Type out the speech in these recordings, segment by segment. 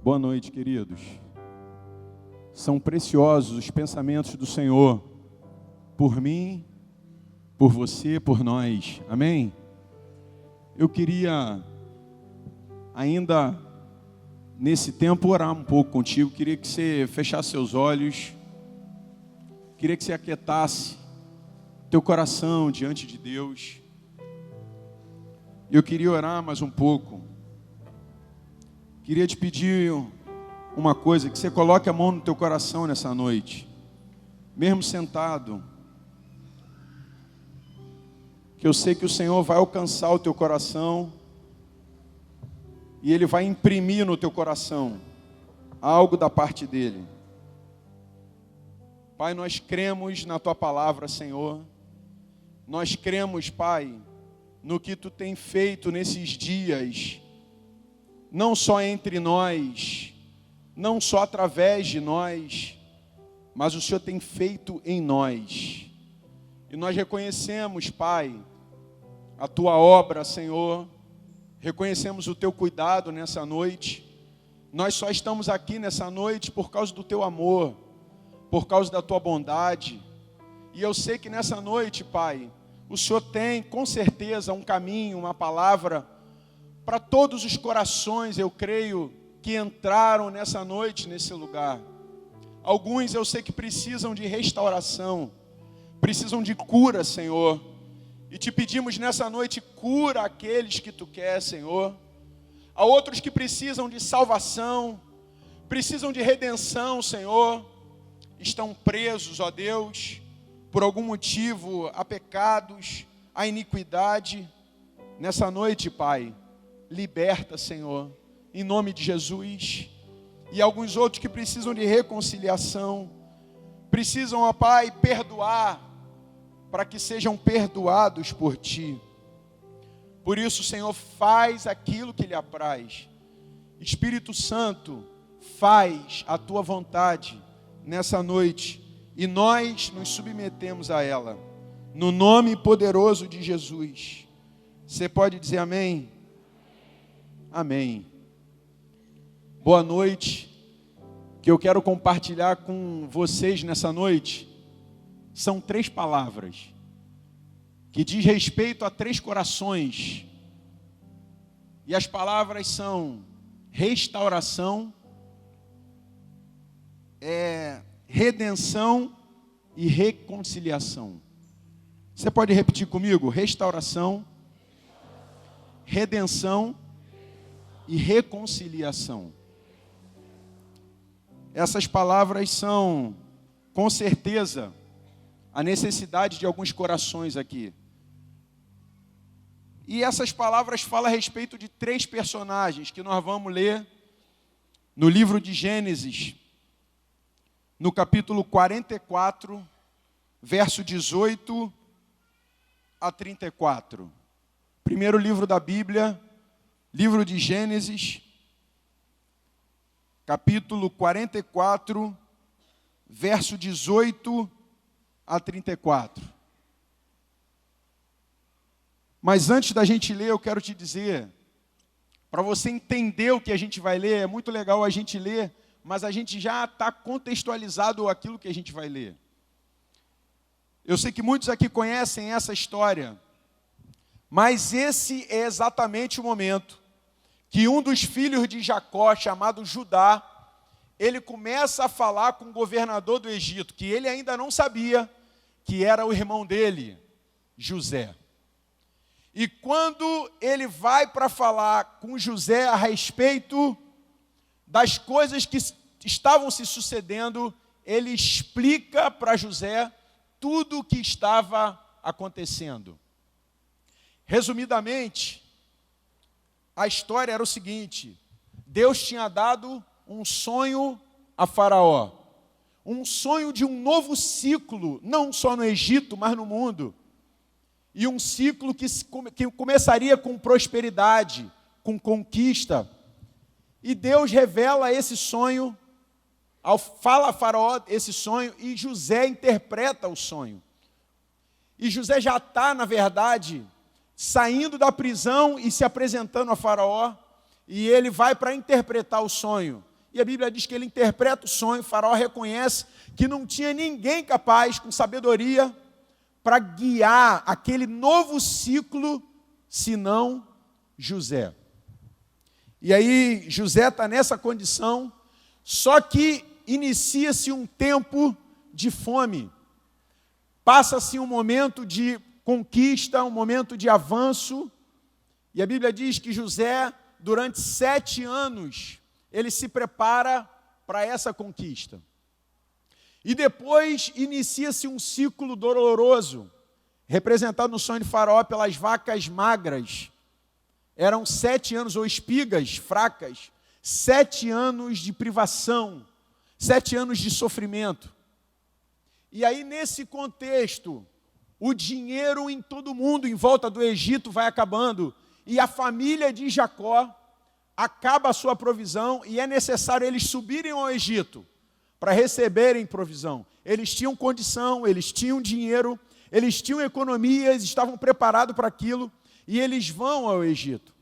Boa noite, queridos. São preciosos os pensamentos do Senhor por mim, por você, por nós. Amém? Eu queria ainda nesse tempo orar um pouco contigo. Queria que você fechasse seus olhos. Queria que você aquietasse teu coração diante de Deus. Eu queria orar mais um pouco. Queria te pedir uma coisa, que você coloque a mão no teu coração nessa noite, mesmo sentado, que eu sei que o Senhor vai alcançar o teu coração e Ele vai imprimir no teu coração algo da parte dEle. Pai, nós cremos na Tua palavra, Senhor. Nós cremos, Pai, no que Tu tem feito nesses dias, não só entre nós, não só através de nós, mas o Senhor tem feito em nós. E nós reconhecemos, Pai, a Tua obra, Senhor. Reconhecemos o Teu cuidado nessa noite. Nós só estamos aqui nessa noite por causa do Teu amor, por causa da Tua bondade. E eu sei que nessa noite, Pai, o Senhor tem com certeza um caminho, uma palavra para todos os corações, eu creio, que entraram nessa noite, nesse lugar. Alguns eu sei que precisam de restauração, precisam de cura, Senhor. E te pedimos nessa noite, cura aqueles que Tu quer, Senhor. Há outros que precisam de salvação, precisam de redenção, Senhor. Estão presos, ó Deus, por algum motivo, a pecados, a iniquidade. Nessa noite, Pai, liberta, Senhor, em nome de Jesus. E alguns outros que precisam de reconciliação, precisam, ó Pai, perdoar, para que sejam perdoados por Ti. Por isso, Senhor, faz aquilo que lhe apraz. Espírito Santo, faz a Tua vontade nessa noite, e nós nos submetemos a ela, no nome poderoso de Jesus. Você pode dizer amém? Amém. Boa noite. Que eu quero compartilhar com vocês nessa noite são 3 palavras que diz respeito a 3 corações. E as palavras são restauração, redenção e reconciliação. Você pode repetir comigo? Restauração, redenção e reconciliação. Essas palavras são, com certeza, a necessidade de alguns corações aqui. E essas palavras falam a respeito de 3 personagens que nós vamos ler no livro de Gênesis, no capítulo 44, verso 18 a 34. Primeiro livro da Bíblia, livro de Gênesis, capítulo 44, verso 18 a 34. Mas antes da gente ler, eu quero te dizer, para você entender o que a gente vai ler, é muito legal a gente ler, mas a gente já está contextualizado aquilo que a gente vai ler. Eu sei que muitos aqui conhecem essa história, mas esse é exatamente o momento que um dos filhos de Jacó, chamado Judá, ele começa a falar com o governador do Egito, que ele ainda não sabia que era o irmão dele, José. E quando ele vai para falar com José a respeito das coisas que estavam se sucedendo, ele explica para José tudo o que estava acontecendo. Resumidamente, a história era o seguinte: Deus tinha dado um sonho a Faraó, um sonho de um novo ciclo, não só no Egito, mas no mundo, e um ciclo que começaria com prosperidade, com conquista. E Deus revela esse sonho, fala a Faraó esse sonho, e José interpreta o sonho. E José já está, na verdade, saindo da prisão e se apresentando a Faraó, e ele vai para interpretar o sonho. E a Bíblia diz que ele interpreta o sonho, Faraó reconhece que não tinha ninguém capaz, com sabedoria, para guiar aquele novo ciclo, senão José. E aí José está nessa condição, só que inicia-se um tempo de fome. Passa-se um momento de conquista, um momento de avanço. E a Bíblia diz que José, durante 7 anos, ele se prepara para essa conquista. E depois inicia-se um ciclo doloroso, representado no sonho de Faraó pelas vacas magras. Eram 7 anos, ou espigas fracas, 7 anos de privação, 7 anos de sofrimento. E aí, nesse contexto, o dinheiro em todo mundo, em volta do Egito, vai acabando. E a família de Jacó acaba a sua provisão e é necessário eles subirem ao Egito para receberem provisão. Eles tinham condição, eles tinham dinheiro, eles tinham economia, eles estavam preparados para aquilo e eles vão ao Egito.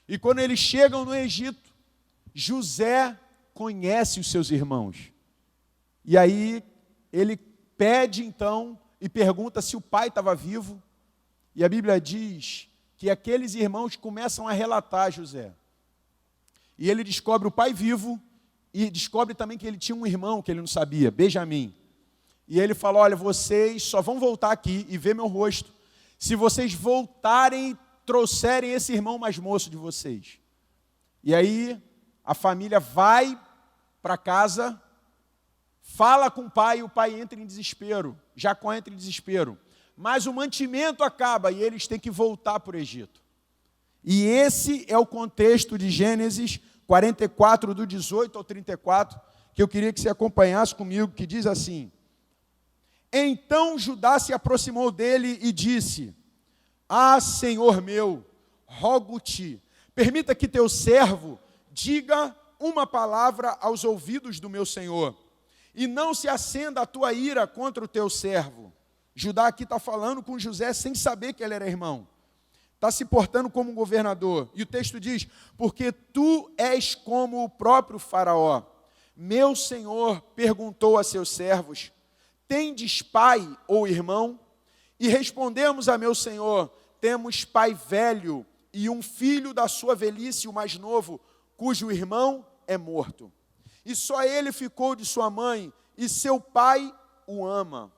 E quando eles chegam no Egito, José conhece os seus irmãos. E aí ele pede então e pergunta se o pai estava vivo. E a Bíblia diz que aqueles irmãos começam a relatar a José. E ele descobre o pai vivo e descobre também que ele tinha um irmão que ele não sabia, Benjamim. E ele fala, olha, vocês só vão voltar aqui e ver meu rosto se vocês voltarem e trouxerem esse irmão mais moço de vocês. E aí a família vai para casa, fala com o pai entra em desespero, Jacó entra em desespero. Mas o mantimento acaba e eles têm que voltar para o Egito. E esse é o contexto de Gênesis 44, do 18 ao 34, que eu queria que você acompanhasse comigo, que diz assim: Então Judá se aproximou dele e disse, Ah, Senhor meu, rogo-te, permita que teu servo diga uma palavra aos ouvidos do meu senhor, e não se acenda a tua ira contra o teu servo. Judá aqui está falando com José sem saber que ele era irmão. Está se portando como um governador. E o texto diz, porque tu és como o próprio Faraó. Meu senhor perguntou a seus servos, tendes pai ou irmão? E respondemos a meu senhor, temos pai velho e um filho da sua velhice, o mais novo, cujo irmão é morto. E só ele ficou de sua mãe, e seu pai o ama.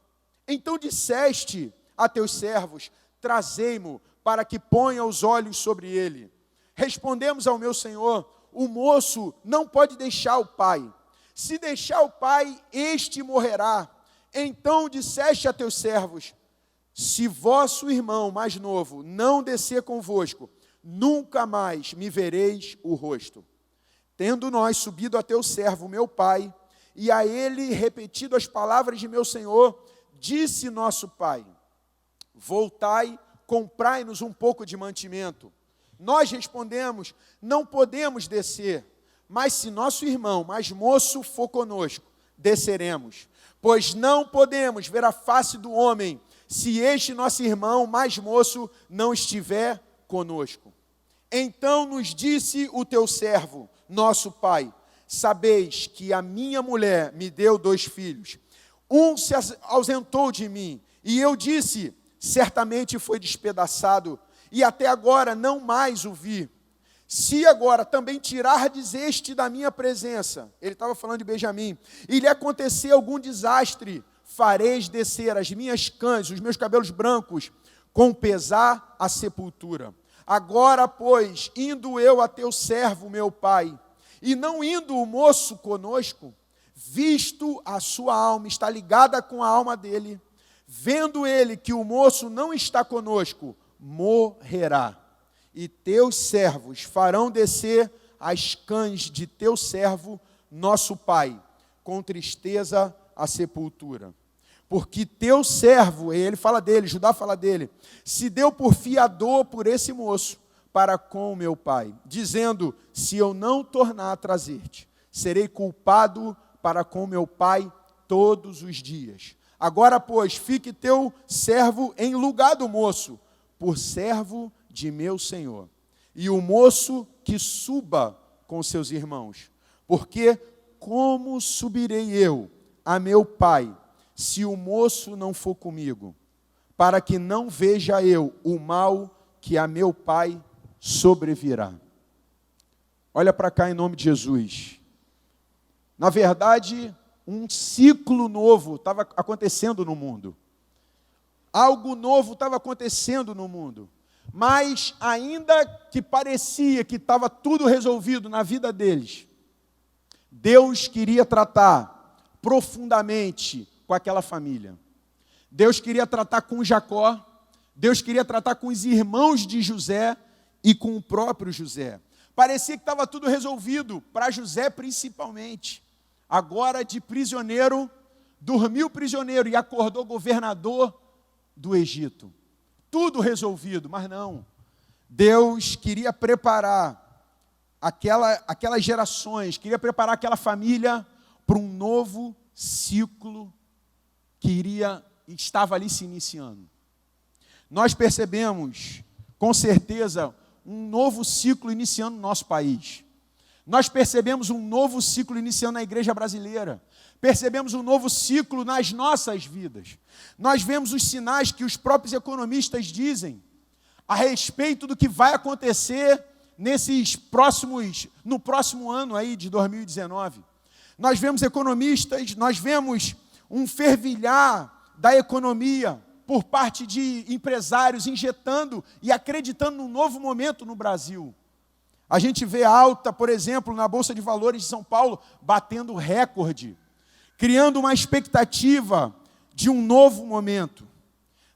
Então disseste a teus servos, trazei-mo, para que ponha os olhos sobre ele. Respondemos ao meu senhor, o moço não pode deixar o pai. Se deixar o pai, este morrerá. Então disseste a teus servos, se vosso irmão mais novo não descer convosco, nunca mais me vereis o rosto. Tendo nós subido a teu servo, meu pai, e a ele repetido as palavras de meu senhor, disse nosso pai, voltai, comprai-nos um pouco de mantimento. Nós respondemos, não podemos descer, mas se nosso irmão mais moço for conosco, desceremos. Pois não podemos ver a face do homem, se este nosso irmão mais moço não estiver conosco. Então nos disse o teu servo, nosso pai, sabeis que a minha mulher me deu 2 filhos. Um se ausentou de mim, e eu disse, certamente foi despedaçado, e até agora não mais o vi. Se agora também tirardes este da minha presença, ele estava falando de Benjamim, e lhe acontecer algum desastre, fareis descer as minhas cães, os meus cabelos brancos, com pesar à sepultura. Agora, pois, indo eu a teu servo, meu pai, e não indo o moço conosco, visto a sua alma está ligada com a alma dele, vendo ele que o moço não está conosco, morrerá. E teus servos farão descer as cães de teu servo, nosso pai, com tristeza à sepultura. Porque teu servo, e ele fala dele, Judá fala dele, se deu por fiador por esse moço, para com o meu pai, dizendo, se eu não tornar a trazer-te, serei culpado para com meu pai todos os dias. Agora, pois, fique teu servo em lugar do moço, por servo de meu senhor. E o moço que suba com seus irmãos, porque como subirei eu a meu pai, se o moço não for comigo, para que não veja eu o mal que a meu pai sobrevirá. Olha para cá em nome de Jesus. Na verdade, um ciclo novo estava acontecendo no mundo. Algo novo estava acontecendo no mundo. Mas ainda que parecia que estava tudo resolvido na vida deles, Deus queria tratar profundamente com aquela família. Deus queria tratar com Jacó, Deus queria tratar com os irmãos de José e com o próprio José. Parecia que estava tudo resolvido, para José principalmente. Agora de prisioneiro, dormiu prisioneiro e acordou governador do Egito. Tudo resolvido, mas não. Deus queria preparar aquelas gerações, queria preparar aquela família para um novo ciclo que estava ali se iniciando. Nós percebemos, com certeza, um novo ciclo iniciando no nosso país. Nós percebemos um novo ciclo iniciando na igreja brasileira. Percebemos um novo ciclo nas nossas vidas. Nós vemos os sinais que os próprios economistas dizem a respeito do que vai acontecer no próximo ano aí de 2019. Nós vemos economistas, nós vemos um fervilhar da economia por parte de empresários injetando e acreditando num novo momento no Brasil. A gente vê alta, por exemplo, na Bolsa de Valores de São Paulo, batendo recorde, criando uma expectativa de um novo momento.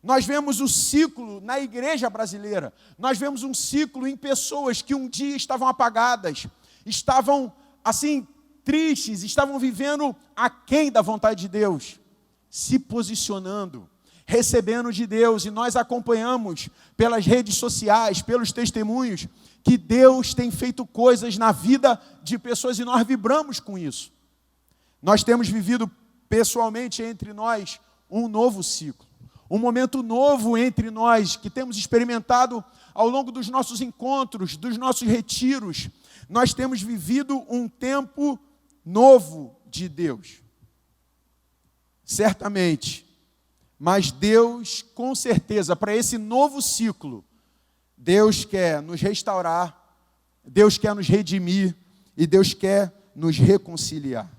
Nós vemos o ciclo na igreja brasileira, nós vemos um ciclo em pessoas que um dia estavam apagadas, estavam assim, tristes, estavam vivendo aquém da vontade de Deus, se posicionando, recebendo de Deus, e nós acompanhamos pelas redes sociais, pelos testemunhos, que Deus tem feito coisas na vida de pessoas e nós vibramos com isso. Nós temos vivido pessoalmente entre nós um novo ciclo, um momento novo entre nós, que temos experimentado ao longo dos nossos encontros, dos nossos retiros. Nós temos vivido um tempo novo de Deus. Certamente. Mas Deus, com certeza, para esse novo ciclo, Deus quer nos restaurar, Deus quer nos redimir e Deus quer nos reconciliar.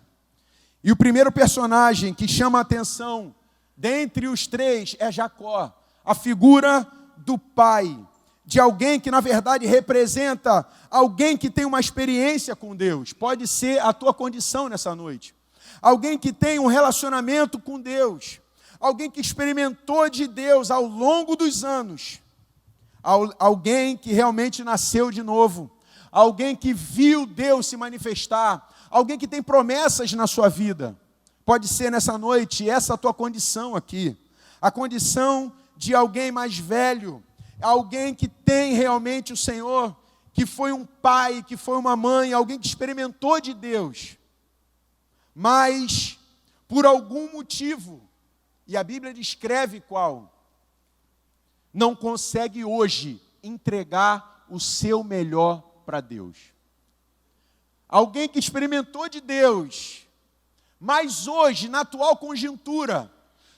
E o primeiro personagem que chama a atenção dentre os três é Jacó, a figura do pai, de alguém que na verdade representa alguém que tem uma experiência com Deus. Pode ser a tua condição nessa noite. Alguém que tem um relacionamento com Deus. Alguém que experimentou de Deus ao longo dos anos. Alguém que realmente nasceu de novo. Alguém que viu Deus se manifestar. Alguém que tem promessas na sua vida. Pode ser nessa noite essa a tua condição aqui. A condição de alguém mais velho. Alguém que tem realmente o Senhor. Que foi um pai, que foi uma mãe. Alguém que experimentou de Deus. Mas, por algum motivo, e a Bíblia descreve qual, não consegue hoje entregar o seu melhor para Deus. Alguém que experimentou de Deus, mas hoje, na atual conjuntura,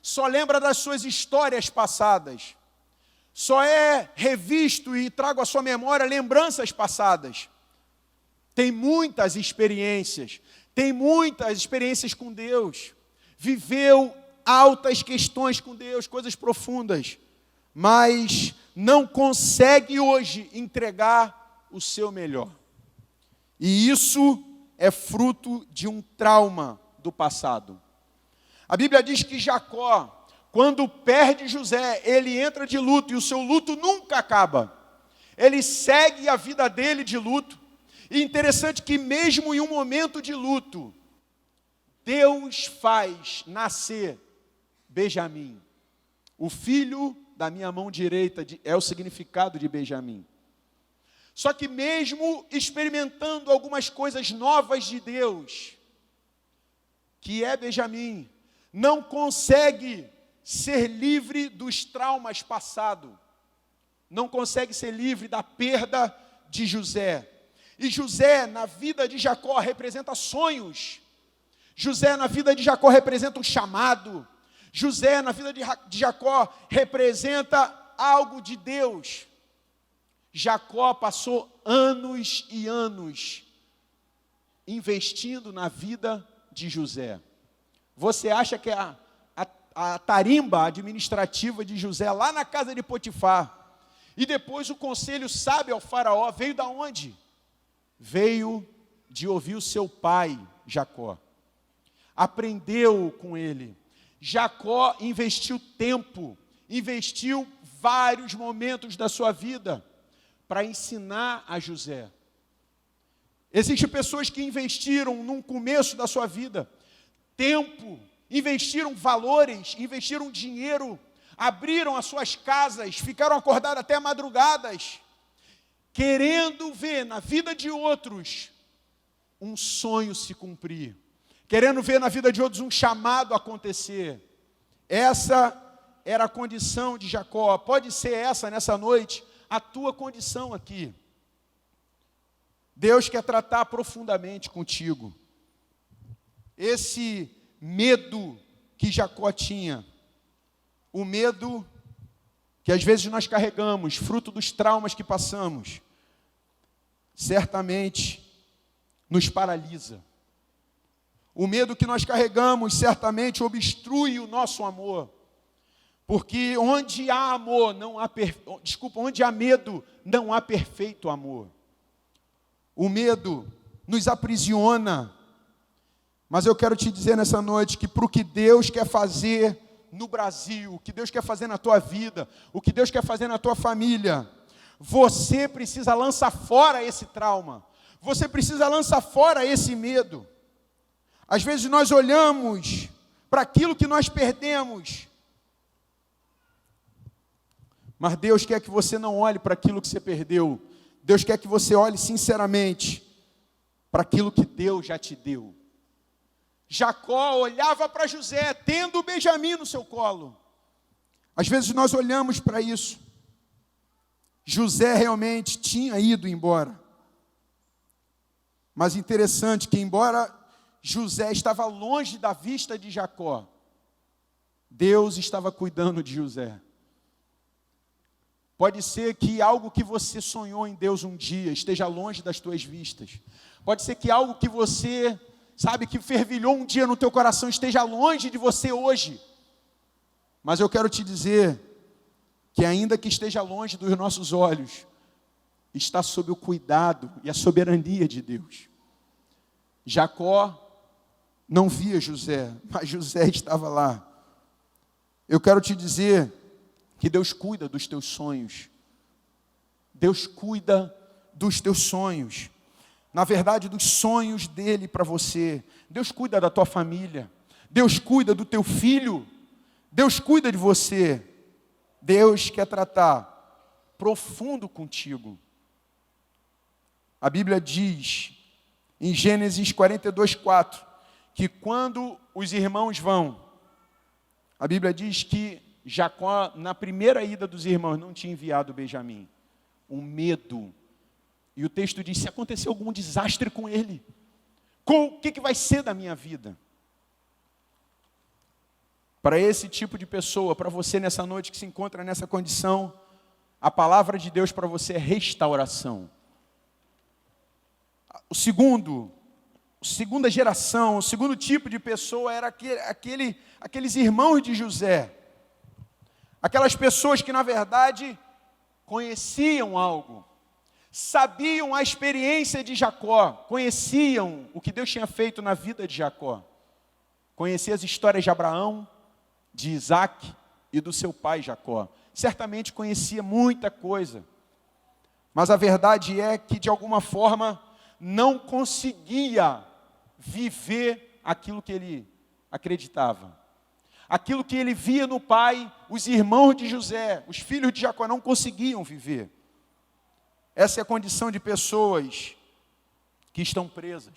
só lembra das suas histórias passadas, só é revisto e trago à sua memória lembranças passadas. Tem muitas experiências com Deus, viveu altas questões com Deus, coisas profundas, mas não consegue hoje entregar o seu melhor. E isso é fruto de um trauma do passado. A Bíblia diz que Jacó, quando perde José, ele entra de luto, e o seu luto nunca acaba. Ele segue a vida dele de luto. E interessante que mesmo em um momento de luto, Deus faz nascer Benjamim. O filho da minha mão direita é o significado de Benjamim. Só que mesmo experimentando algumas coisas novas de Deus, que é Benjamim, não consegue ser livre dos traumas passados. Não consegue ser livre da perda de José. E José, na vida de Jacó, representa sonhos José na vida de Jacó representa um chamado. José na vida de Jacó representa algo de Deus. Jacó passou anos e anos investindo na vida de José. Você acha que a tarimba administrativa de José lá na casa de Potifar, e depois o conselho sábio ao faraó, veio da onde? Veio de ouvir o seu pai, Jacó. Aprendeu com ele. Jacó investiu tempo, investiu vários momentos da sua vida para ensinar a José. Existem pessoas que investiram no começo da sua vida tempo, investiram valores, investiram dinheiro, abriram as suas casas, ficaram acordados até madrugadas, querendo ver na vida de outros um sonho se cumprir, querendo ver na vida de outros um chamado acontecer. Essa era a condição de Jacó. Pode ser essa, nessa noite, a tua condição aqui. Deus quer tratar profundamente contigo. Esse medo que Jacó tinha, o medo que às vezes nós carregamos, fruto dos traumas que passamos, certamente nos paralisa. O medo que nós carregamos certamente obstrui o nosso amor. Porque onde há amor, onde há medo, não há perfeito amor. O medo nos aprisiona. Mas eu quero te dizer nessa noite que para o que Deus quer fazer no Brasil, o que Deus quer fazer na tua vida, o que Deus quer fazer na tua família, você precisa lançar fora esse trauma. Você precisa lançar fora esse medo. Às vezes nós olhamos para aquilo que nós perdemos, mas Deus quer que você não olhe para aquilo que você perdeu. Deus quer que você olhe sinceramente para aquilo que Deus já te deu. Jacó olhava para José, tendo Benjamim no seu colo. Às vezes nós olhamos para isso. José realmente tinha ido embora. Mas interessante que, embora José estava longe da vista de Jacó, Deus estava cuidando de José. Pode ser que algo que você sonhou em Deus um dia esteja longe das tuas vistas. Pode ser que algo que você, que fervilhou um dia no teu coração esteja longe de você hoje. Mas eu quero te dizer que ainda que esteja longe dos nossos olhos, está sob o cuidado e a soberania de Deus. Jacó não via José, mas José estava lá. Eu quero te dizer que Deus cuida dos teus sonhos. Deus cuida dos teus sonhos. Na verdade, dos sonhos dele para você. Deus cuida da tua família. Deus cuida do teu filho. Deus cuida de você. Deus quer tratar profundo contigo. A Bíblia diz, em Gênesis 42:4, que quando os irmãos vão, a Bíblia diz que Jacó, na primeira ida dos irmãos, não tinha enviado Benjamim. Um medo. E o texto diz, se acontecer algum desastre com ele, o que vai ser da minha vida? Para esse tipo de pessoa, para você nessa noite que se encontra nessa condição, a palavra de Deus para você é restauração. Segunda geração, o segundo tipo de pessoa era aqueles irmãos de José. Aquelas pessoas que, na verdade, conheciam algo, sabiam a experiência de Jacó, conheciam o que Deus tinha feito na vida de Jacó, conheciam as histórias de Abraão, de Isaac e do seu pai Jacó. Certamente conhecia muita coisa, mas a verdade é que, de alguma forma, não conseguia viver aquilo que ele acreditava. Aquilo que ele via no pai, os irmãos de José, os filhos de Jacó não conseguiam viver. Essa é a condição de pessoas que estão presas.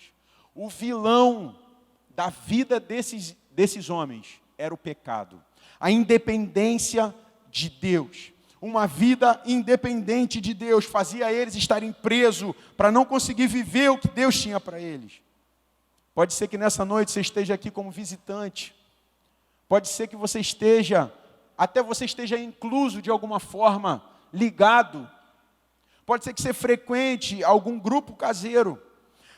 O vilão da vida desses homens era o pecado. A independência de Deus. Uma vida independente de Deus fazia eles estarem presos para não conseguir viver o que Deus tinha para eles. Pode ser que nessa noite você esteja aqui como visitante. Pode ser que você esteja, até você esteja incluso de alguma forma, ligado. Pode ser que você frequente algum grupo caseiro.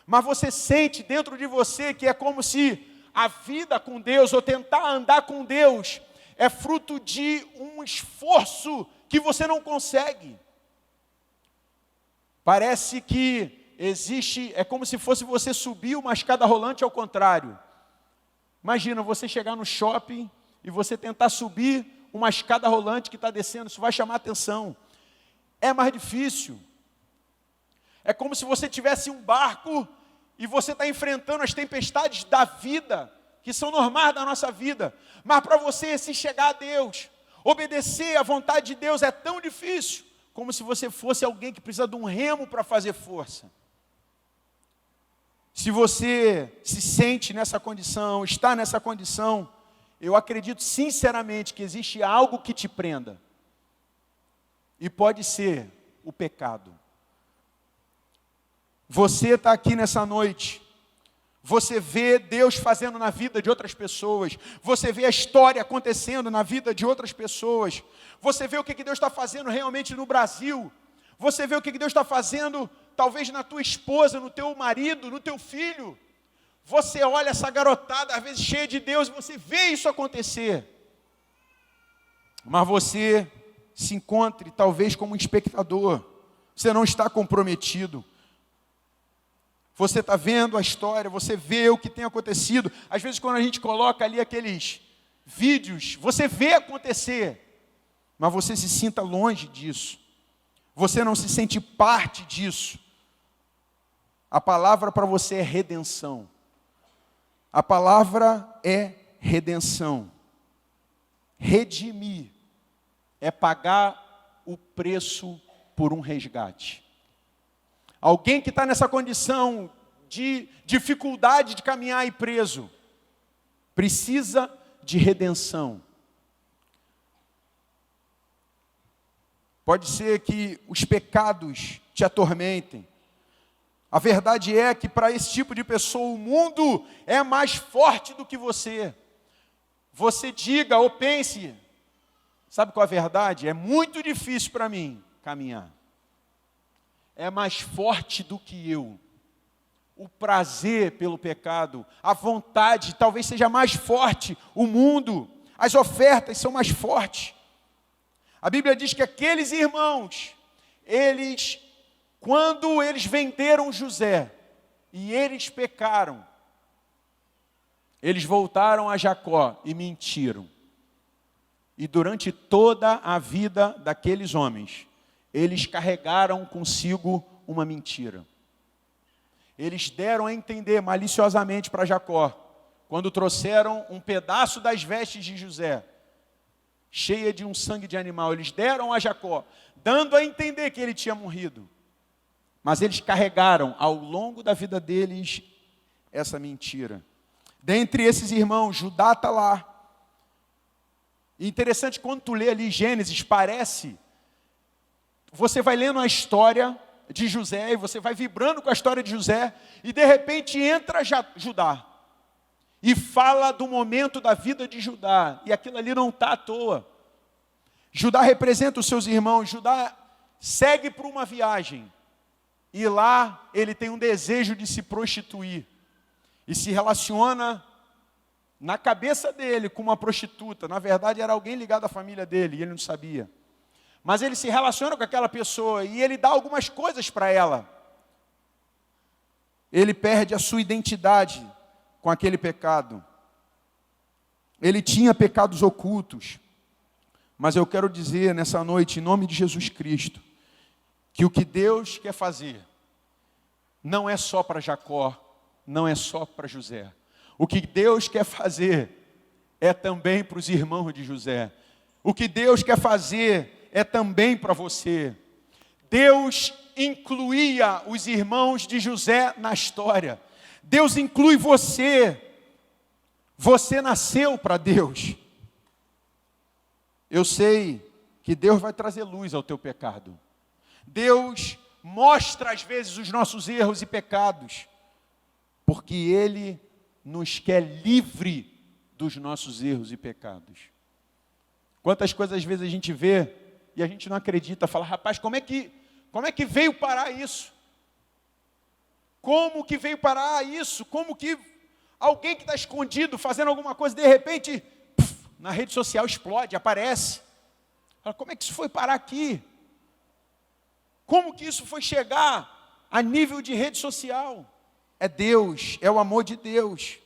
Mas você sente dentro de você que é como se a vida com Deus, ou tentar andar com Deus, é fruto de um esforço que você não consegue. Parece que existe, é como se fosse você subir uma escada rolante ao contrário. Imagina você chegar no shopping e você tentar subir uma escada rolante que está descendo, isso vai chamar atenção. É mais difícil. É como se você tivesse um barco e você está enfrentando as tempestades da vida, que são normais da nossa vida. Mas para você se chegar a Deus, obedecer à vontade de Deus é tão difícil, como se você fosse alguém que precisa de um remo para fazer força. Se você se sente nessa condição, está nessa condição, eu acredito sinceramente que existe algo que te prenda. E pode ser o pecado. Você está aqui nessa noite, você vê Deus fazendo na vida de outras pessoas, você vê a história acontecendo na vida de outras pessoas, você vê o que Deus está fazendo realmente no Brasil, você vê o que Deus está fazendo talvez na tua esposa, no teu marido, no teu filho. Você olha essa garotada, às vezes cheia de Deus, e você vê isso acontecer. Mas você se encontre talvez como um espectador, você não está comprometido. Você está vendo a história, você vê o que tem acontecido. Às vezes quando a gente coloca ali aqueles vídeos, você vê acontecer, mas você se sinta longe disso. Você não se sente parte disso. A palavra para você é redenção. A palavra é redenção. Redimir é pagar o preço por um resgate. Alguém que está nessa condição de dificuldade de caminhar e preso, precisa de redenção. Pode ser que os pecados te atormentem. A verdade é que para esse tipo de pessoa o mundo é mais forte do que você. Você diga ou pense, sabe qual é a verdade? É muito difícil para mim caminhar. É mais forte do que eu. O prazer pelo pecado, a vontade, talvez seja mais forte. O mundo, as ofertas são mais fortes. A Bíblia diz que aqueles irmãos, quando eles venderam José e eles pecaram, eles voltaram a Jacó e mentiram. E durante toda a vida daqueles homens, eles carregaram consigo uma mentira. Eles deram a entender maliciosamente para Jacó, quando trouxeram um pedaço das vestes de José, cheia de um sangue de animal, eles deram a Jacó, dando a entender que ele tinha morrido. Mas eles carregaram ao longo da vida deles essa mentira. Dentre esses irmãos, Judá está lá. E interessante, quando tu lê ali Gênesis, parece... Você vai lendo a história de José, e você vai vibrando com a história de José, e de repente entra Judá, e fala do momento da vida de Judá, e aquilo ali não está à toa. Judá representa os seus irmãos, Judá segue por uma viagem, e lá ele tem um desejo de se prostituir, e se relaciona na cabeça dele com uma prostituta. Na verdade era alguém ligado à família dele, e ele não sabia. Mas ele se relaciona com aquela pessoa e ele dá algumas coisas para ela. Ele perde a sua identidade com aquele pecado. Ele tinha pecados ocultos. Mas eu quero dizer nessa noite, em nome de Jesus Cristo, que o que Deus quer fazer não é só para Jacó, não é só para José. O que Deus quer fazer é também para os irmãos de José. O que Deus quer fazer é também para você. Deus incluía os irmãos de José na história. Deus inclui você. Você nasceu para Deus. Eu sei que Deus vai trazer luz ao teu pecado. Deus mostra às vezes os nossos erros e pecados. porque Ele nos quer livre dos nossos erros e pecados. Quantas coisas às vezes a gente vê e a gente não acredita, fala, rapaz, como é que veio parar isso? Como que veio parar isso? Como que alguém que está escondido, fazendo alguma coisa, de repente, na rede social explode, aparece. Fala, como é que isso foi parar aqui? Como que isso foi chegar a nível de rede social? É Deus, é o amor de Deus.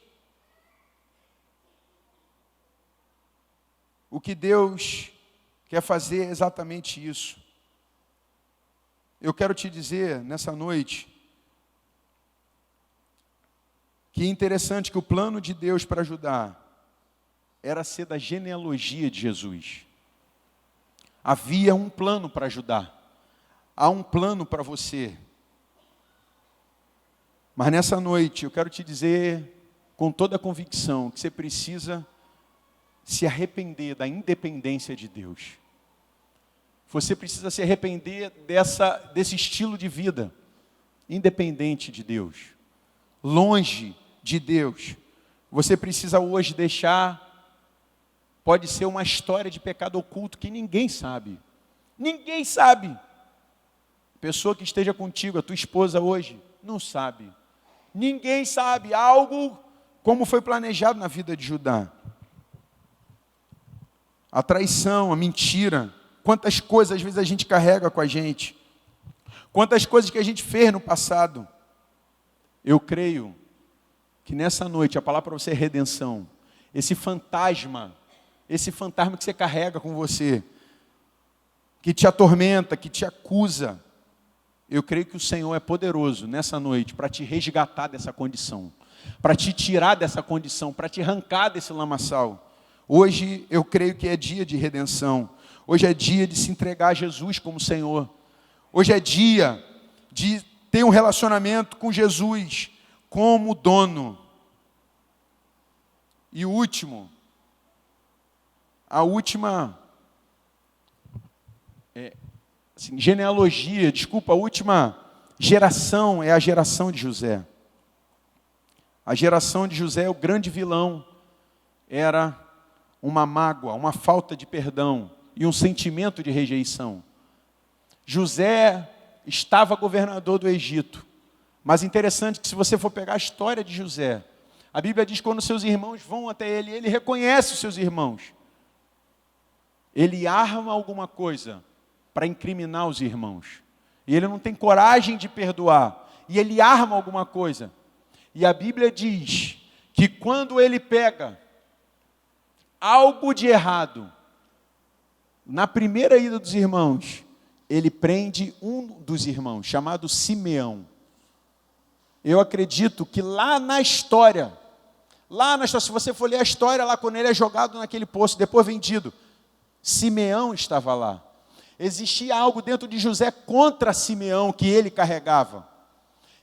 O que Deus quer fazer é exatamente isso. Eu quero te dizer, nessa noite, que é interessante que o plano de Deus para ajudar era ser da genealogia de Jesus. Havia um plano para ajudar. Há um plano para você. Mas nessa noite, eu quero te dizer, com toda a convicção, que você precisa se arrepender da independência de Deus. Você precisa se arrepender desse estilo de vida independente de Deus, longe de Deus. Você precisa hoje deixar, pode ser uma história de pecado oculto que ninguém sabe. Ninguém sabe. A pessoa que esteja contigo, a tua esposa hoje, não sabe. Ninguém sabe algo como foi planejado na vida de Judá. A traição, a mentira, quantas coisas às vezes a gente carrega com a gente. Quantas coisas que a gente fez no passado. Eu creio que nessa noite a palavra para você é redenção. Esse fantasma que você carrega com você, que te atormenta, que te acusa. Eu creio que o Senhor é poderoso nessa noite para te resgatar dessa condição, para te tirar dessa condição, para te arrancar desse lamaçal. Hoje eu creio que é dia de redenção. Hoje é dia de se entregar a Jesus como Senhor. Hoje é dia de ter um relacionamento com Jesus como dono. E o último, a última genealogia, a última geração é a geração de José. A geração de José, o grande vilão, era uma mágoa, uma falta de perdão e um sentimento de rejeição. José estava governador do Egito, mas interessante que se você for pegar a história de José, a Bíblia diz que quando seus irmãos vão até ele, ele reconhece os seus irmãos. Ele arma alguma coisa para incriminar os irmãos. E ele não tem coragem de perdoar. E ele arma alguma coisa. E a Bíblia diz que quando ele pega algo de errado, na primeira ida dos irmãos, ele prende um dos irmãos, chamado Simeão. Eu acredito que lá na história, se você for ler a história, lá quando ele é jogado naquele poço, depois vendido, Simeão estava lá. Existia algo dentro de José contra Simeão que ele carregava.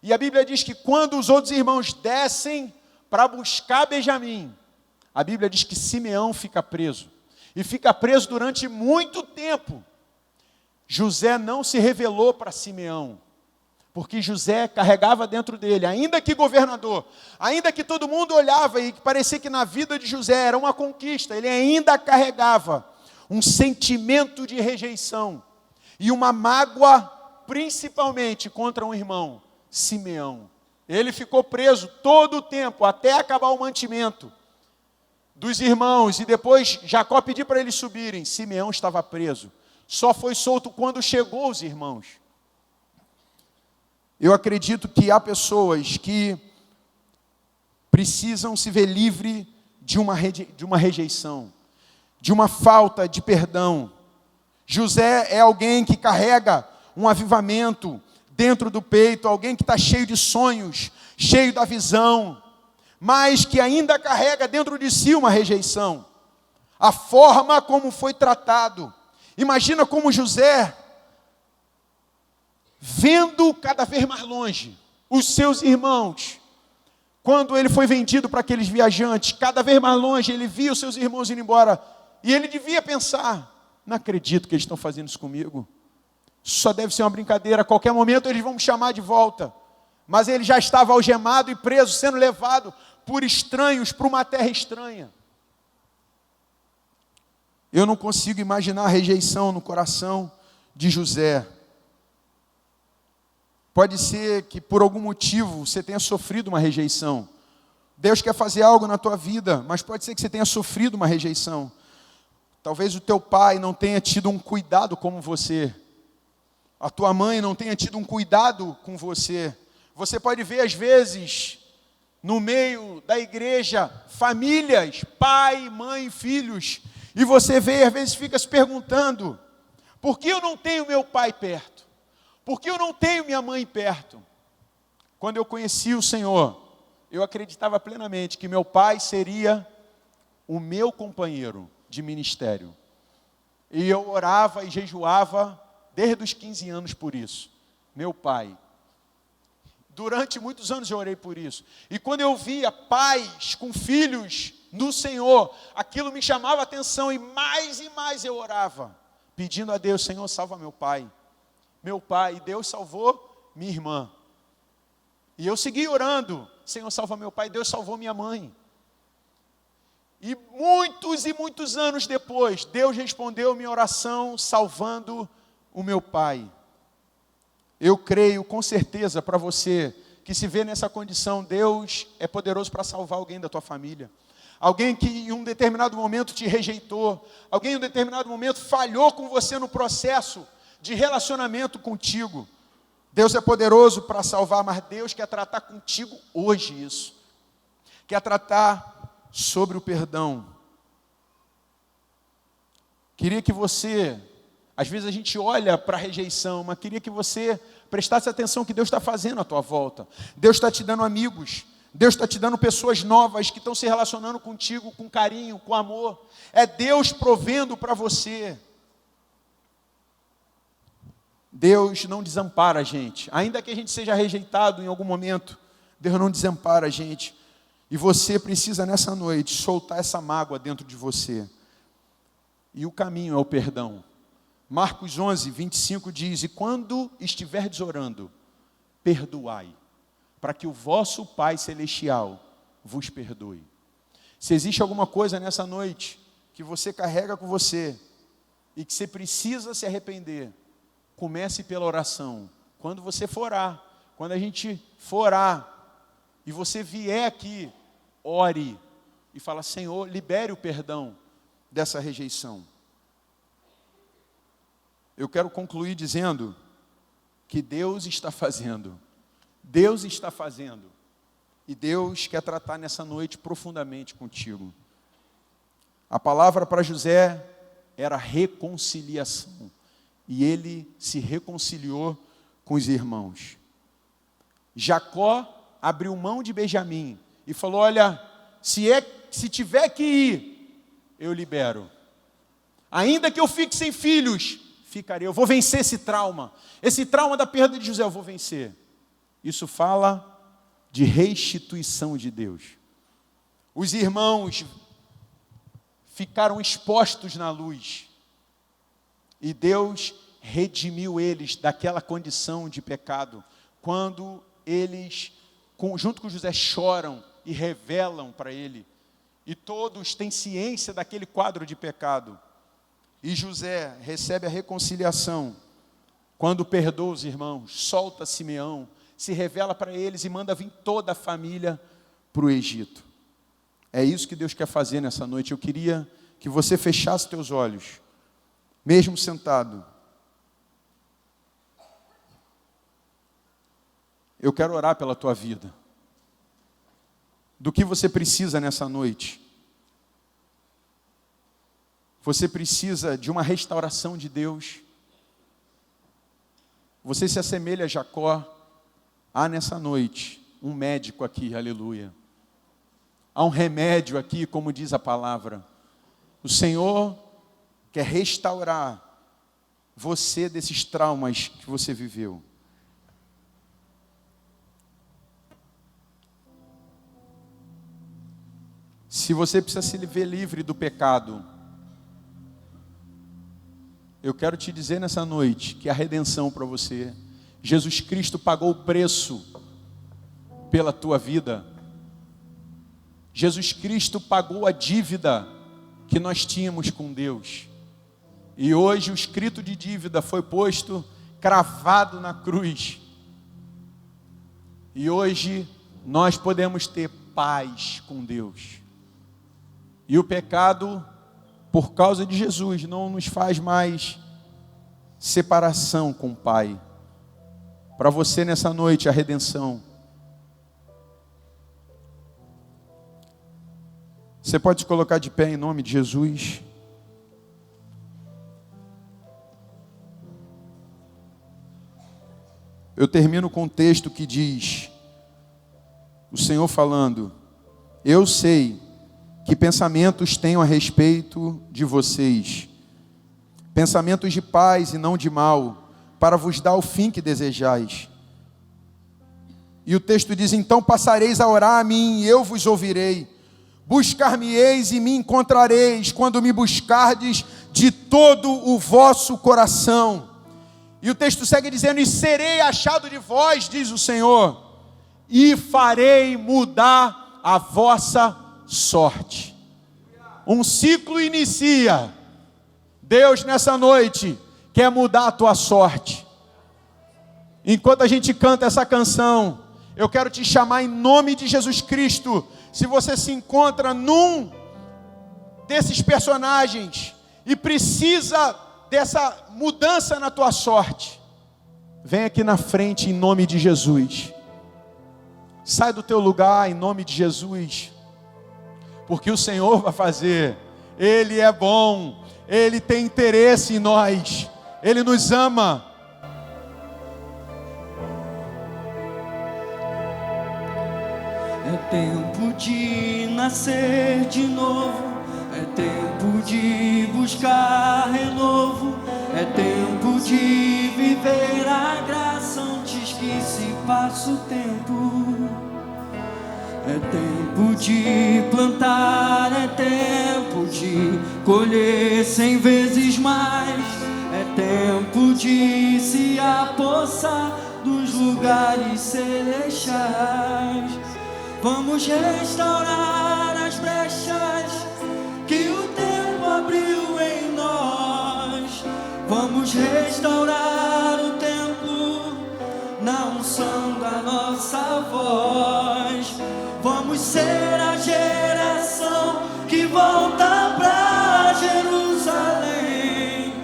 E a Bíblia diz que quando os outros irmãos descem para buscar Benjamim, a Bíblia diz que Simeão fica preso. E fica preso durante muito tempo. José não se revelou para Simeão, porque José carregava dentro dele, ainda que governador, ainda que todo mundo olhava e parecia que na vida de José era uma conquista, ele ainda carregava um sentimento de rejeição e uma mágoa, principalmente contra um irmão, Simeão. Ele ficou preso todo o tempo, até acabar o mantimento dos irmãos, e depois Jacó pediu para eles subirem. Simeão estava preso, só foi solto quando chegou os irmãos. Eu acredito que há pessoas que precisam se ver livre de uma rejeição, de uma falta de perdão. José é alguém que carrega um avivamento dentro do peito, alguém que está cheio de sonhos, cheio da visão, mas que ainda carrega dentro de si uma rejeição. A forma como foi tratado. Imagina como José, vendo cada vez mais longe os seus irmãos, quando ele foi vendido para aqueles viajantes, cada vez mais longe ele via os seus irmãos indo embora, e ele devia pensar, não acredito que eles estão fazendo isso comigo, isso só deve ser uma brincadeira, a qualquer momento eles vão me chamar de volta. mas ele já estava algemado e preso, sendo levado por estranhos para uma terra estranha. Eu não consigo imaginar a rejeição no coração de José. Pode ser que por algum motivo você tenha sofrido uma rejeição. Deus quer fazer algo na tua vida, mas pode ser que você tenha sofrido uma rejeição. Talvez o teu pai não tenha tido um cuidado como você. A tua mãe não tenha tido um cuidado com você. Você pode ver às vezes, no meio da igreja, famílias, pai, mãe, filhos, e você vê, às vezes fica se perguntando, por que eu não tenho meu pai perto? Por que eu não tenho minha mãe perto? Quando eu conheci o Senhor, eu acreditava plenamente que meu pai seria o meu companheiro de ministério. E eu orava e jejuava desde os 15 anos por isso. Meu pai. Durante muitos anos eu orei por isso. E quando eu via pais com filhos no Senhor, aquilo me chamava a atenção e mais eu orava, pedindo a Deus, Senhor, salva meu pai. Meu pai, e Deus salvou minha irmã. E eu segui orando, Senhor, salva meu pai, Deus salvou minha mãe. E muitos anos depois, Deus respondeu minha oração, salvando o meu pai. Eu creio com certeza para você, que se vê nessa condição, Deus é poderoso para salvar alguém da tua família. Alguém que em um determinado momento te rejeitou, alguém em um determinado momento falhou com você no processo de relacionamento contigo. Deus é poderoso para salvar, mas Deus quer tratar contigo hoje isso. Quer tratar sobre o perdão. Queria que você, às vezes a gente olha para a rejeição, mas queria que você prestasse atenção que Deus está fazendo à tua volta. Deus está te dando amigos. Deus está te dando pessoas novas que estão se relacionando contigo com carinho, com amor. É Deus provendo para você. Deus não desampara a gente. Ainda que a gente seja rejeitado em algum momento, Deus não desampara a gente. E você precisa nessa noite soltar essa mágoa dentro de você. E o caminho é o perdão. Marcos 11, 25 diz, e quando estiverdes orando, perdoai, para que o vosso Pai Celestial vos perdoe. Se existe alguma coisa nessa noite que você carrega com você e que você precisa se arrepender, comece pela oração. Quando você for orar, quando a gente for orar e você vier aqui, ore e fala, Senhor, libere o perdão dessa rejeição. Eu quero concluir dizendo que Deus está fazendo. Deus está fazendo. E Deus quer tratar nessa noite profundamente contigo. A palavra para José era reconciliação. E ele se reconciliou com os irmãos. Jacó abriu mão de Benjamim e falou, olha, se tiver que ir, eu libero. Ainda que eu fique sem filhos, ficarei. Eu vou vencer esse trauma. Esse trauma da perda de José, eu vou vencer. Isso fala de restituição de Deus. Os irmãos ficaram expostos na luz. E Deus redimiu eles daquela condição de pecado. Quando eles, junto com José, choram e revelam para ele. E todos têm ciência daquele quadro de pecado. E José recebe a reconciliação quando perdoa os irmãos, solta Simeão, se revela para eles e manda vir toda a família para o Egito. É isso que Deus quer fazer nessa noite. Eu queria que você fechasse teus olhos, mesmo sentado. Eu quero orar pela tua vida. Do que você precisa nessa noite? Você precisa de uma restauração de Deus. Você se assemelha a Jacó. Há nessa noite um médico aqui, aleluia. Há um remédio aqui, como diz a palavra. O Senhor quer restaurar você desses traumas que você viveu. Se você precisa se ver livre do pecado, eu quero te dizer nessa noite que a redenção para você, Jesus Cristo pagou o preço pela tua vida. Jesus Cristo pagou a dívida que nós tínhamos com Deus. E hoje o escrito de dívida foi posto, cravado na cruz. E hoje nós podemos ter paz com Deus. E o pecado, por causa de Jesus, não nos faz mais separação com o Pai. Para você nessa noite, a redenção. Você pode se colocar de pé em nome de Jesus. Eu termino com um texto que diz, o Senhor falando: eu sei que pensamentos tenho a respeito de vocês, pensamentos de paz e não de mal, para vos dar o fim que desejais. E o texto diz: então passareis a orar a mim e eu vos ouvirei. Buscar-me-eis e me encontrareis, quando me buscardes de todo o vosso coração. E o texto segue dizendo: e serei achado de vós, diz o Senhor, e farei mudar a vossa sorte. Um ciclo inicia. Deus nessa noite quer mudar a tua sorte. Enquanto a gente canta essa canção, eu quero te chamar em nome de Jesus Cristo. Se você se encontra num desses personagens e precisa dessa mudança na tua sorte, vem aqui na frente em nome de Jesus. Sai do teu lugar em nome de Jesus, porque o Senhor vai fazer. Ele é bom, Ele tem interesse em nós, Ele nos ama. É tempo de nascer de novo, é tempo de buscar renovo, é tempo de viver a graça antes que se passe o tempo. É tempo de plantar, é tempo de colher 100 vezes mais, é tempo de se apossar dos lugares celestiais. Vamos restaurar as brechas que o tempo abriu em nós. Vamos restaurar o templo na unção da nossa voz. Vamos ser a geração que volta pra Jerusalém,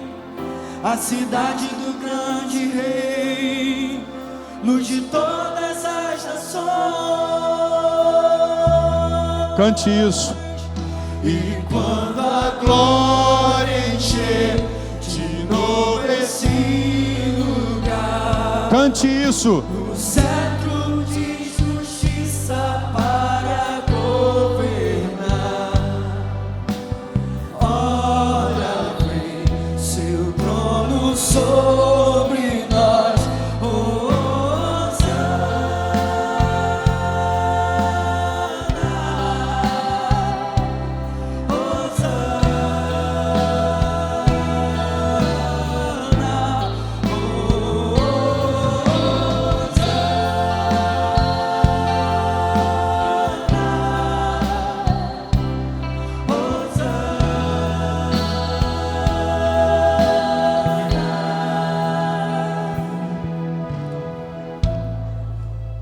a cidade do grande rei, luz de todas as nações. Cante isso. E quando a glória encher de novo esse lugar, cante isso. o cetro de justiça para governar. Olha, vem seu trono sobre nós.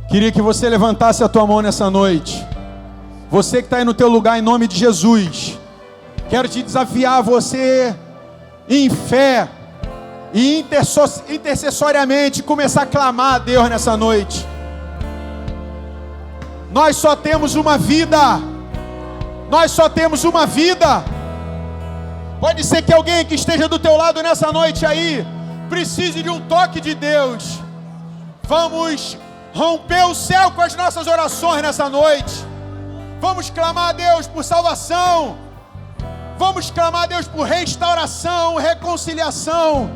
Queria que você levantasse a tua mão nessa noite. Você que está aí no teu lugar, em nome de Jesus. Quero te desafiar, você em fé e intercessoriamente começar a clamar a Deus nessa noite. Nós só temos uma vida. Nós só temos uma vida. Pode ser que alguém que esteja do teu lado nessa noite aí precise de um toque de Deus. Vamos romper o céu com as nossas orações nessa noite. Vamos clamar a Deus por salvação. Vamos clamar a Deus por restauração, reconciliação.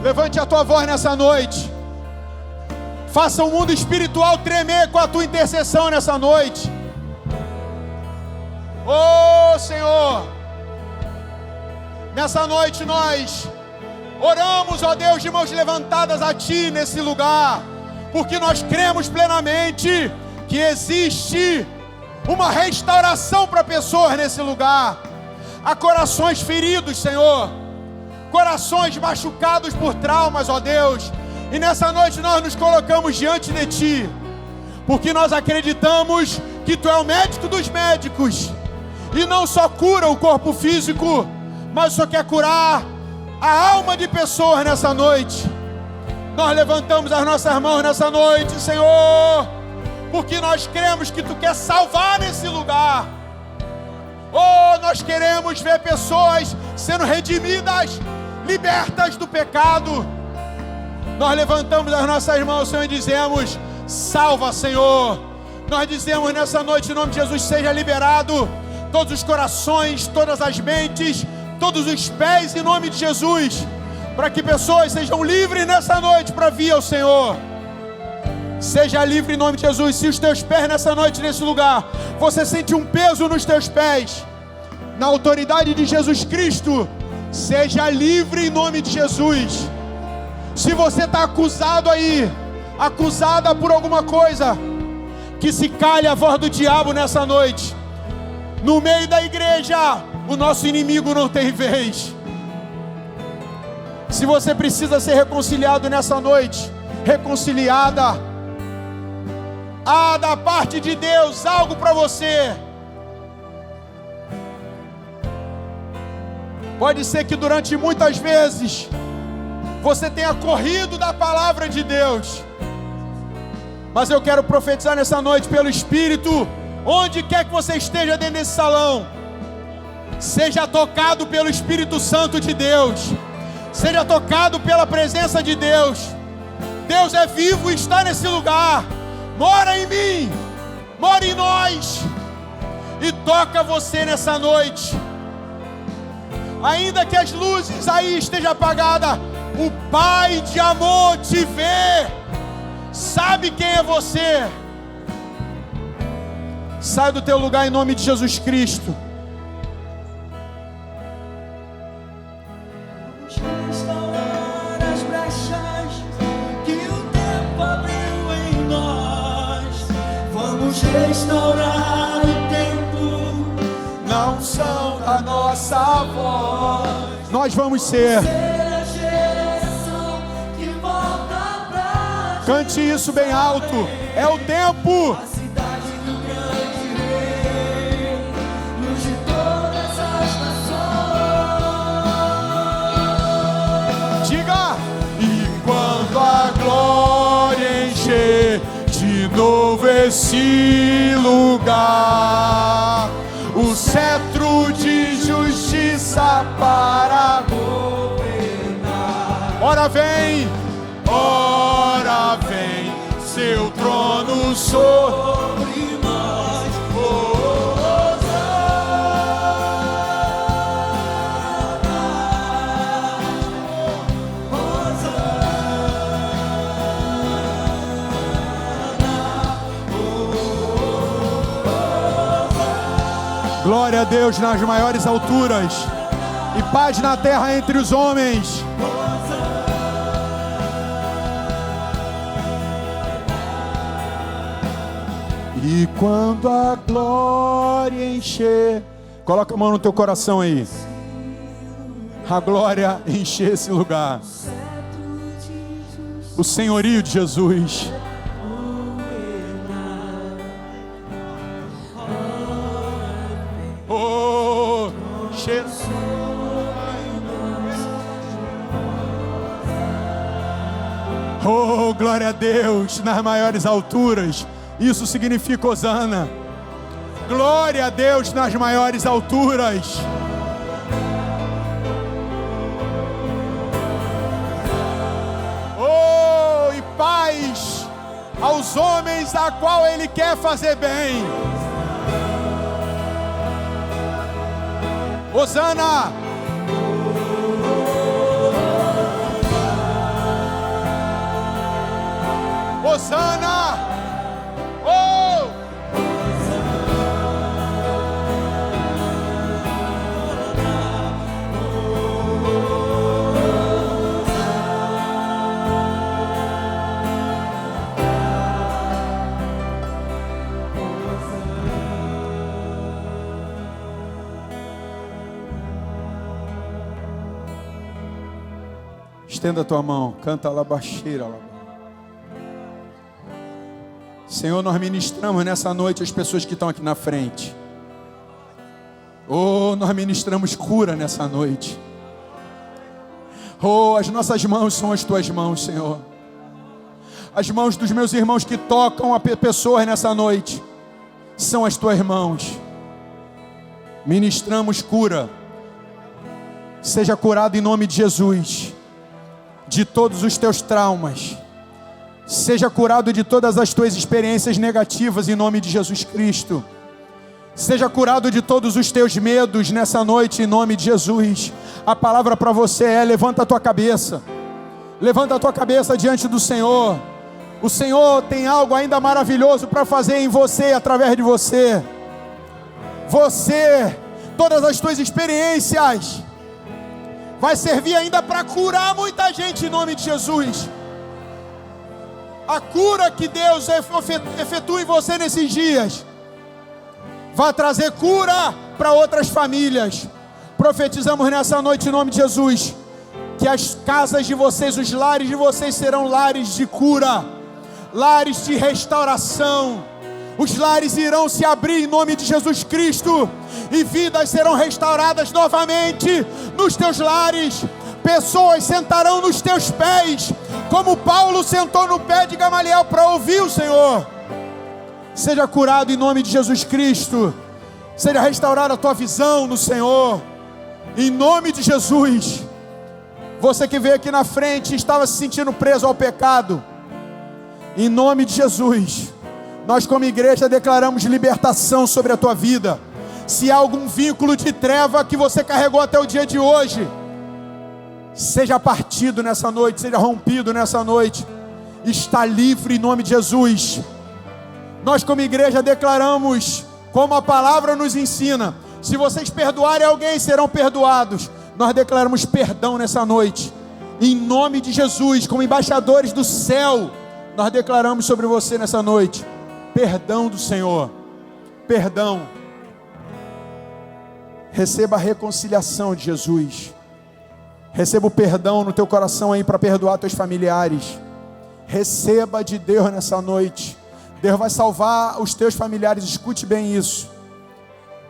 Levante a tua voz nessa noite. Faça o mundo espiritual tremer com a tua intercessão nessa noite. Oh Senhor, nessa noite nós Oramos, ó Deus, de mãos levantadas a Ti nesse lugar, porque nós cremos plenamente que existe uma restauração para pessoas nesse lugar. Há corações feridos, Senhor, corações machucados por traumas, ó Deus, e nessa noite nós nos colocamos diante de Ti, porque nós acreditamos que Tu é o médico dos médicos, e não só cura o corpo físico, mas só quer curar a alma de pessoas nessa noite. Nós levantamos as nossas mãos nessa noite, Senhor, porque nós cremos que Tu quer salvar nesse lugar. Oh, nós queremos ver pessoas sendo redimidas, libertas do pecado. Nós levantamos as nossas mãos, Senhor, e dizemos: salva, Senhor. Nós dizemos nessa noite, em nome de Jesus, seja liberado todos os corações, todas as mentes, todos os pés, em nome de Jesus, para que pessoas sejam livres nessa noite para vir ao Senhor. Seja livre em nome de Jesus. Se os teus pés nessa noite, nesse lugar, você sente um peso nos teus pés, na autoridade de Jesus Cristo, seja livre em nome de Jesus. Se você está acusado aí, acusada por alguma coisa, que se calhe a voz do diabo nessa noite. No meio da igreja, o nosso inimigo não tem vez. Se você precisa ser reconciliado nessa noite, reconciliada, há da parte de Deus algo para você. Pode ser que durante muitas vezes você tenha corrido da palavra de Deus, mas eu quero profetizar nessa noite pelo Espírito, onde quer que você esteja dentro desse salão, seja tocado pelo Espírito Santo de Deus, seja tocado pela presença de Deus. Deus é vivo e está nesse lugar, mora em mim, mora em nós, e toca você nessa noite. Ainda que as luzes aí estejam apagadas, o Pai de amor te vê, sabe quem é você. Sai do teu lugar em nome de Jesus Cristo. Vamos restaurar as brechas que o tempo abriu em nós. Vamos restaurar o tempo, não são da nossa voz. Nós vamos ser. A geração que volta pra Cante isso bem alto. É o tempo. a cidade do grande rei, luz de todas as nações. Diga. E quando a glória encher de novo esse lugar, o cetro de justiça para governar. Ora vem, seu trono sobre nós. Glória a Deus nas maiores alturas e paz na terra entre os homens. E quando a glória encher, coloca a mão no teu coração aí. A glória encher esse lugar. O senhorio de Jesus. Oh, Jesus. Oh, glória a Deus nas maiores alturas. Isso significa hosana. Glória a Deus nas maiores alturas. Oh, e paz aos homens a qual Ele quer fazer bem. Hosana. Hosana. Oh! Estenda a tua mão. Canta labaxeira. Senhor, nós ministramos nessa noite as pessoas que estão aqui na frente. Oh, nós ministramos cura nessa noite. Oh, as nossas mãos são as tuas mãos, Senhor. As mãos dos meus irmãos que tocam a pessoas nessa noite são as tuas mãos. Ministramos cura. Seja curado em nome de Jesus de todos os teus traumas. Seja curado de todas as tuas experiências negativas em nome de Jesus Cristo. Seja curado de todos os teus medos nessa noite em nome de Jesus. A palavra para você é: levanta a tua cabeça. Levanta a tua cabeça diante do Senhor. O Senhor tem algo ainda maravilhoso para fazer em você e através de você. Você, todas as tuas experiências vai servir ainda para curar muita gente em nome de Jesus. A cura que Deus efetua em você nesses dias vai trazer cura para outras famílias. Profetizamos nessa noite em nome de Jesus que as casas de vocês, os lares de vocês serão lares de cura, lares de restauração. Os lares irão se abrir em nome de Jesus Cristo e vidas serão restauradas novamente nos teus lares. Pessoas sentarão nos teus pés, como Paulo sentou no pé de Gamaliel para ouvir o Senhor. Seja curado em nome de Jesus Cristo. Seja restaurada a tua visão no Senhor, em nome de Jesus. Você que veio aqui na frente e estava se sentindo preso ao pecado, em nome de Jesus, nós como igreja declaramos libertação sobre a tua vida. Se há algum vínculo de treva que você carregou até o dia de hoje, seja partido nessa noite, seja rompido nessa noite. Está livre em nome de Jesus. Nós como igreja declaramos, como a palavra nos ensina: se vocês perdoarem alguém, serão perdoados. Nós declaramos perdão nessa noite, em nome de Jesus. Como embaixadores do céu, nós declaramos sobre você nessa noite perdão do Senhor. Perdão. Receba a reconciliação de Jesus. Receba o perdão no teu coração aí para perdoar teus familiares. Receba de Deus nessa noite. Deus vai salvar os teus familiares. Escute bem isso,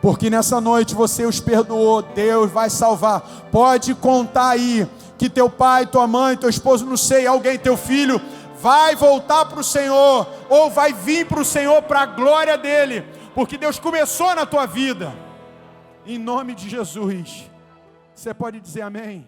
porque nessa noite você os perdoou. Deus vai salvar. Pode contar aí que teu pai, tua mãe, teu esposo, não sei, alguém, teu filho, vai voltar para o Senhor, ou vai vir para o Senhor para a glória dele, porque Deus começou na tua vida. Em nome de Jesus. Você pode dizer amém?